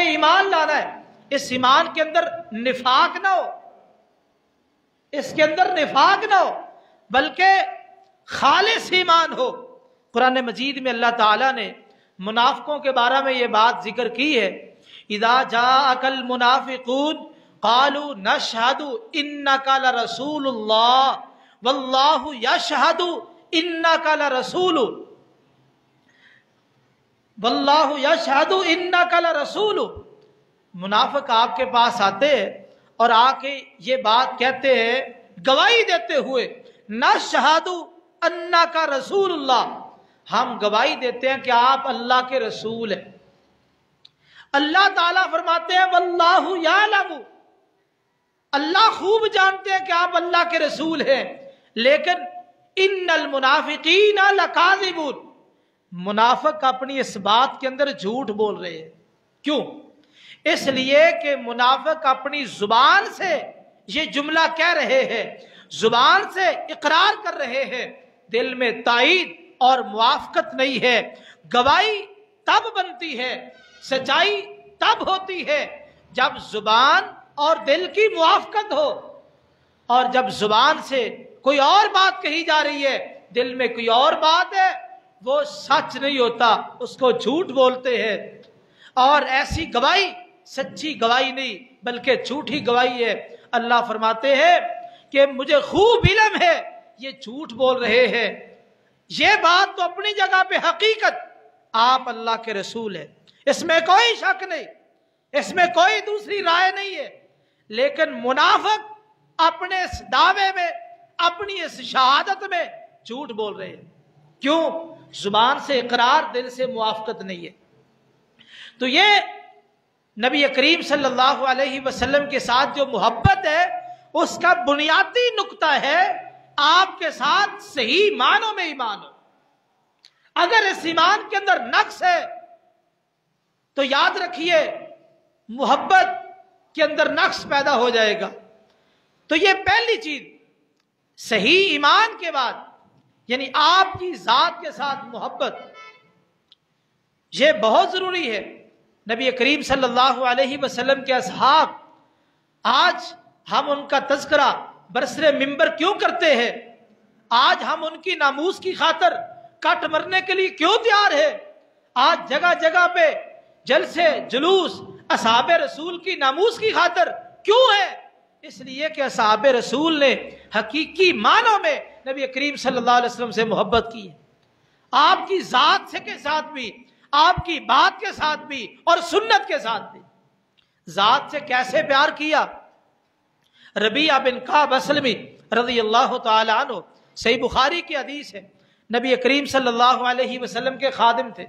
پہ ایمان لانا ہے، اس ایمان کے اندر نفاق نہ ہو، اس کے اندر نفاق نہ ہو، بلکہ خالص ایمان ہو۔ قرآن مجید میں اللہ تعالیٰ نے منافقوں کے بارے میں یہ بات ذکر کی ہے، اذا جاءک المنافقون قالوا نشہد انک لرسول اللہ واللہ یشہد انک لرسول، واللہ یشہد انک لرسول۔ منافق آپ کے پاس آتے ہیں اور آ کے یہ بات کہتے ہیں گواہی دیتے ہوئے، نشہد انک رسول اللہ، ہم گواہی دیتے ہیں کہ آپ اللہ کے رسول ہیں۔ اللہ تعالیٰ فرماتے ہیں واللہ یعلم، اللہ خوب جانتے ہیں کہ آپ اللہ کے رسول ہیں، لیکن ان المنافقین لکاذبون، منافق اپنی اس بات کے اندر جھوٹ بول رہے ہیں۔ کیوں؟ اس لیے کہ منافق اپنی زبان سے یہ جملہ کہہ رہے ہیں، زبان سے اقرار کر رہے ہیں، دل میں تائید اور موافقت نہیں ہے۔ گواہی تب بنتی ہے، سچائی تب ہوتی ہے جب زبان اور دل کی موافقت ہو، اور جب زبان سے کوئی اور بات کہی جا رہی ہے، دل میں کوئی اور بات ہے، وہ سچ نہیں ہوتا، اس کو جھوٹ بولتے ہیں۔ اور ایسی گواہی سچی گواہی نہیں بلکہ جھوٹی گواہی ہے۔ اللہ فرماتے ہیں کہ مجھے خوب علم ہے یہ جھوٹ بول رہے ہیں۔ یہ بات تو اپنی جگہ پہ حقیقت، آپ اللہ کے رسول ہیں، اس میں کوئی شک نہیں، اس میں کوئی دوسری رائے نہیں ہے، لیکن منافق اپنے اس دعوے میں، اپنی اس شہادت میں جھوٹ بول رہے ہیں۔ کیوں؟ زبان سے اقرار، دل سے موافقت نہیں ہے۔ تو یہ نبی کریم صلی اللہ علیہ وسلم کے ساتھ جو محبت ہے اس کا بنیادی نقطہ ہے آپ کے ساتھ صحیح معنوں میں ایمان ہو۔ اگر اس ایمان کے اندر نقص ہے تو یاد رکھیے محبت کے اندر نقص پیدا ہو جائے گا۔ تو یہ پہلی چیز، صحیح ایمان کے بعد یعنی آپ کی ذات کے ساتھ محبت، یہ بہت ضروری ہے۔ نبی کریم صلی اللہ علیہ وسلم کے اصحاب، آج ہم ان کا تذکرہ برسر منبر کیوں کرتے ہیں؟ آج ہم ان کی ناموس کی خاطر کٹ مرنے کے لیے کیوں تیار ہے؟ آج جگہ جگہ پہ جلسے جلوس اصحاب رسول کی ناموس کی خاطر کیوں ہے؟ اس لیے کہ اصحاب رسول نے حقیقی معنوں میں نبی کریم صلی اللہ علیہ وسلم سے محبت کی ہے، آپ کی ذات سے کے ساتھ بھی، آپ کی بات کے ساتھ بھی، اور سنت کے ساتھ بھی۔ ذات سے کیسے پیار کیا؟ ربیعہ بن کعب اسلمی رضی اللہ تعالی عنہ، صحیح بخاری کی حدیث ہے، نبی کریم صلی اللہ علیہ وسلم کے خادم تھے،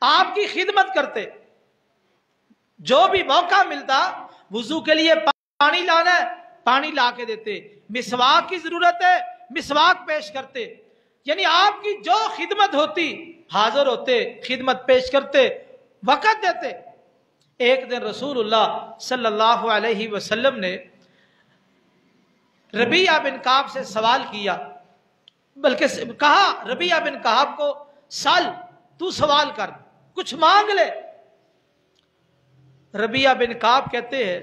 آپ کی خدمت کرتے، جو بھی موقع ملتا وضو کے لیے پانی لانا ہے پانی لا کے دیتے، مسواک کی ضرورت ہے مسواک پیش کرتے، یعنی آپ کی جو خدمت ہوتی حاضر ہوتے، خدمت پیش کرتے، وقت دیتے۔ ایک دن رسول اللہ صلی اللہ علیہ وسلم نے ربیعہ بن کعب سے سوال کیا، بلکہ کہا ربیعہ بن کعب کو، سال تو سوال کر، کچھ مانگ لے۔ ربیعہ بن کعب کہتے ہیں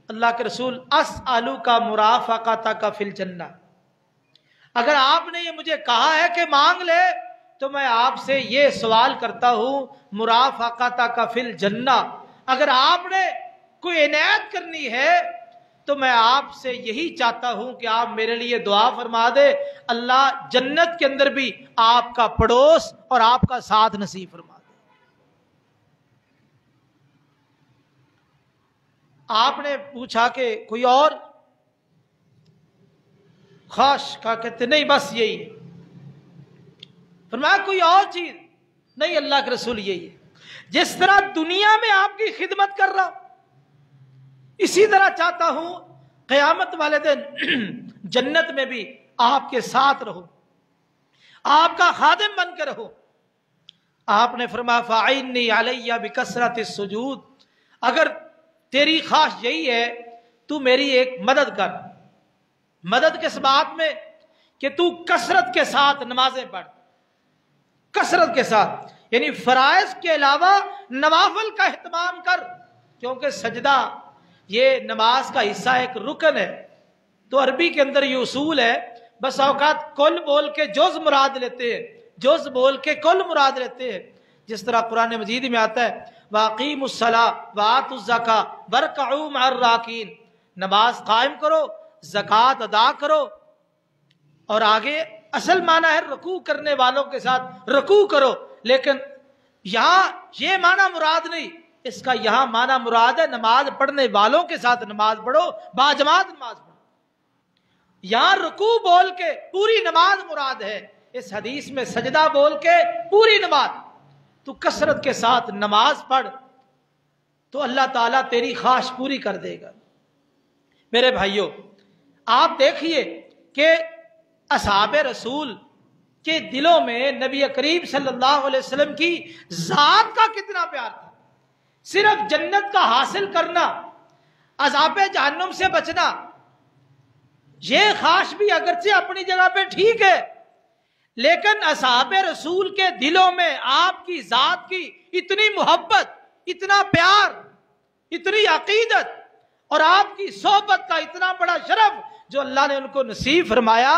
اللہ کے رسول، اسألک مرافقتک فی الجنہ، اگر آپ نے یہ مجھے کہا ہے کہ مانگ لے تو میں آپ سے یہ سوال کرتا ہوں مرافقتک فی الجنہ، اگر آپ نے کوئی عنایت کرنی ہے تو میں آپ سے یہی چاہتا ہوں کہ آپ میرے لیے دعا فرما دے، اللہ جنت کے اندر بھی آپ کا پڑوس اور آپ کا ساتھ نصیب فرما دے۔ آپ نے پوچھا کہ کوئی اور خواہش؟ کا کہتے نہیں بس یہی ہے۔ فرمایا کوئی اور چیز نہیں؟ اللہ کے رسول یہی ہے، جس طرح دنیا میں آپ کی خدمت کر رہا ہوں اسی طرح چاہتا ہوں قیامت والے دن جنت میں بھی آپ کے ساتھ رہو، آپ کا خادم بن کے رہو۔ آپ نے فرمایا فَعِنِّي عَلَيَّ بِكَثْرَةِ السُّجُودِ، اگر تیری خواہش یہی ہے تو میری ایک مدد کر۔ مدد کس بات میں؟ کہ تو کثرت کے ساتھ نمازیں پڑھ، کثرت کے ساتھ، یعنی فرائض کے علاوہ نوافل کا اہتمام کر، کیونکہ سجدہ یہ نماز کا حصہ، ایک رکن ہے۔ تو عربی کے اندر یہ اصول ہے، بس اوقات کل بول کے جز مراد لیتے ہیں، جز بول کے کل مراد لیتے ہیں۔ جس طرح قرآن مجید میں آتا ہے وَأَقِیمُوا الصَّلَاةَ وَآتُوا الزَّکَاةَ وَارْکَعُوا مَعَ الرَّاکِعِینَ، نماز قائم کرو، زکوٰۃ ادا کرو، اور آگے اصل معنی ہے رکوع کرنے والوں کے ساتھ رکوع کرو، لیکن یہاں یہ معنی مراد نہیں، اس کا یہاں معنی مراد ہے نماز پڑھنے والوں کے ساتھ نماز پڑھو، باجماعت نماز پڑھو۔ یہاں رکوع بول کے پوری نماز مراد ہے، اس حدیث میں سجدہ بول کے پوری نماز۔ تو کثرت کے ساتھ نماز پڑھ تو اللہ تعالیٰ تیری خواہش پوری کر دے گا۔ میرے بھائیوں، آپ دیکھیے کہ اصحاب رسول کے دلوں میں نبی کریم صلی اللہ علیہ وسلم کی ذات کا کتنا پیار تھا۔ صرف جنت کا حاصل کرنا، عذاب جہنم سے بچنا، یہ خواہش بھی اگرچہ اپنی جگہ پہ ٹھیک ہے، لیکن اصحاب رسول کے دلوں میں آپ کی ذات کی اتنی محبت، اتنا پیار، اتنی عقیدت اور آپ کی صحبت کا اتنا بڑا شرف جو اللہ نے ان کو نصیب فرمایا،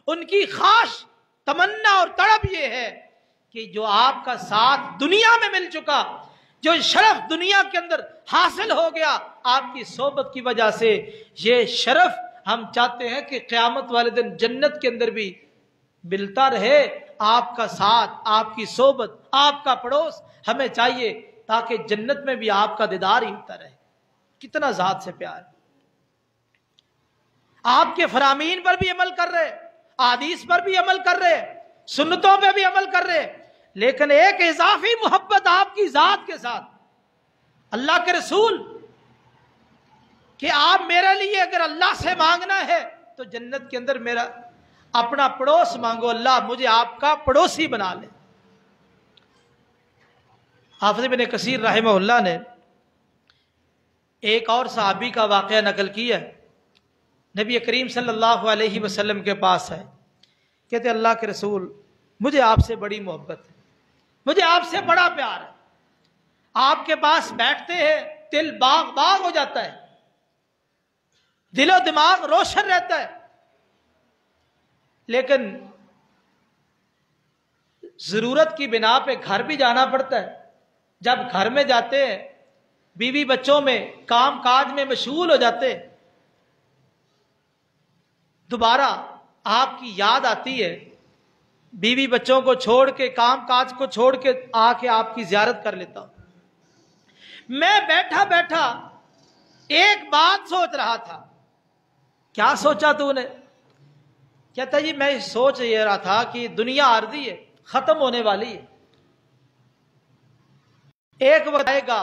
ان کی خواہش، تمنا اور تڑپ یہ ہے کہ جو آپ کا ساتھ دنیا میں مل چکا، جو شرف دنیا کے اندر حاصل ہو گیا آپ کی صحبت کی وجہ سے، یہ شرف ہم چاہتے ہیں کہ قیامت والے دن جنت کے اندر بھی ملتا رہے۔ آپ کا ساتھ، آپ کی صحبت، آپ کا پڑوس ہمیں چاہیے تاکہ جنت میں بھی آپ کا دیدار ہی ہوتا رہے۔ کتنا ذات سے پیار، آپ کے فرامین پر بھی عمل کر رہے، احادیث پر بھی عمل کر رہے، سنتوں پہ بھی عمل کر رہے، لیکن ایک اضافی محبت آپ کی ذات کے ساتھ، اللہ کے رسول، کہ آپ میرے لیے اگر اللہ سے مانگنا ہے تو جنت کے اندر میرا اپنا پڑوس مانگو، اللہ مجھے آپ کا پڑوسی بنا لے۔ حافظ ابن کثیر رحمہ اللہ نے ایک اور صحابی کا واقعہ نقل کیا ہے، نبی کریم صلی اللہ علیہ وسلم کے پاس ہے، کہتے اللہ کے رسول مجھے آپ سے بڑی محبت ہے، مجھے آپ سے بڑا پیار ہے، آپ کے پاس بیٹھتے ہیں دل باغ باغ ہو جاتا ہے، دل و دماغ روشن رہتا ہے، لیکن ضرورت کی بنا پہ گھر بھی جانا پڑتا ہے۔ جب گھر میں جاتے ہیں، بیوی بچوں میں کام کاج میں مشغول ہو جاتے، دوبارہ آپ کی یاد آتی ہے، بیوی بچوں کو چھوڑ کے، کام کاج کو چھوڑ کے آ کے آپ کی زیارت کر لیتا ہوں۔ میں بیٹھا بیٹھا ایک بات سوچ رہا تھا۔ کیا سوچا تو نے؟ کہتا جی میں سوچ یہ رہا تھا کہ دنیا عارضی ہے، ختم ہونے والی ہے، ایک وقت آئے گا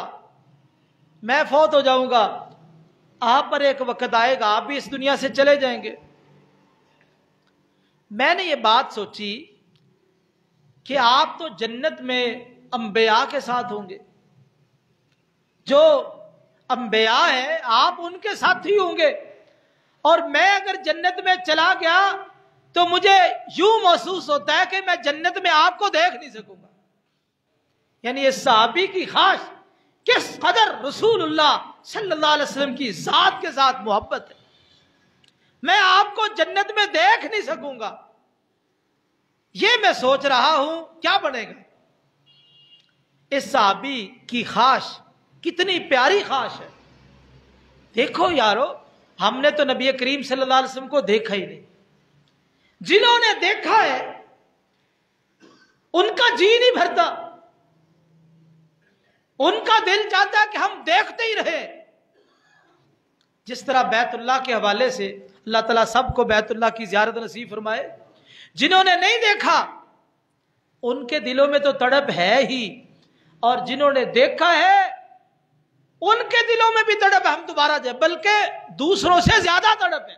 میں فوت ہو جاؤں گا، آپ پر ایک وقت آئے گا آپ بھی اس دنیا سے چلے جائیں گے۔ میں نے یہ بات سوچی کہ آپ تو جنت میں انبیاء کے ساتھ ہوں گے، جو انبیاء ہیں آپ ان کے ساتھ ہی ہوں گے، اور میں اگر جنت میں چلا گیا تو مجھے یوں محسوس ہوتا ہے کہ میں جنت میں آپ کو دیکھ نہیں سکوں گا۔ یعنی اس صحابی کی خواہش کس قدر رسول اللہ صلی اللہ علیہ وسلم کی ذات کے ساتھ محبت ہے، میں آپ کو جنت میں دیکھ نہیں سکوں گا، یہ میں سوچ رہا ہوں کیا بنے گا۔ اس صحابی کی خواہش کتنی پیاری خواہش ہے۔ دیکھو یارو، ہم نے تو نبی کریم صلی اللہ علیہ وسلم کو دیکھا ہی نہیں، جنہوں نے دیکھا ہے ان کا جی نہیں بھرتا، ان کا دل چاہتا ہے کہ ہم دیکھتے ہی رہے۔ جس طرح بیت اللہ کے حوالے سے اللہ تعالیٰ سب کو بیت اللہ کی زیارت نصیب فرمائے، جنہوں نے نہیں دیکھا ان کے دلوں میں تو تڑپ ہے ہی، اور جنہوں نے دیکھا ہے ان کے دلوں میں بھی تڑپ ہے ہم دوبارہ جائیں، بلکہ دوسروں سے زیادہ تڑپ ہے۔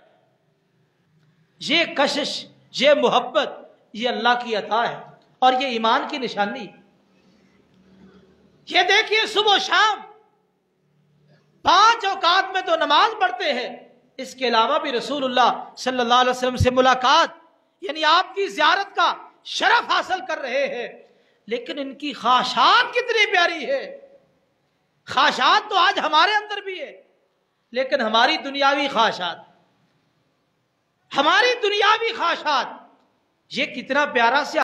یہ کشش، یہ محبت، یہ اللہ کی عطا ہے اور یہ ایمان کی نشانی۔ یہ دیکھیے صبح و شام 5 اوقات میں تو نماز پڑھتے ہیں، اس کے علاوہ بھی رسول اللہ صلی اللہ علیہ وسلم سے ملاقات یعنی آپ کی زیارت کا شرف حاصل کر رہے ہیں، لیکن ان کی خواہشات کتنی پیاری ہے. خواہشات تو آج ہمارے اندر بھی ہے، لیکن ہماری دنیاوی خواہشات، ہماری دنیاوی خواہشات، یہ کتنا پیارا سے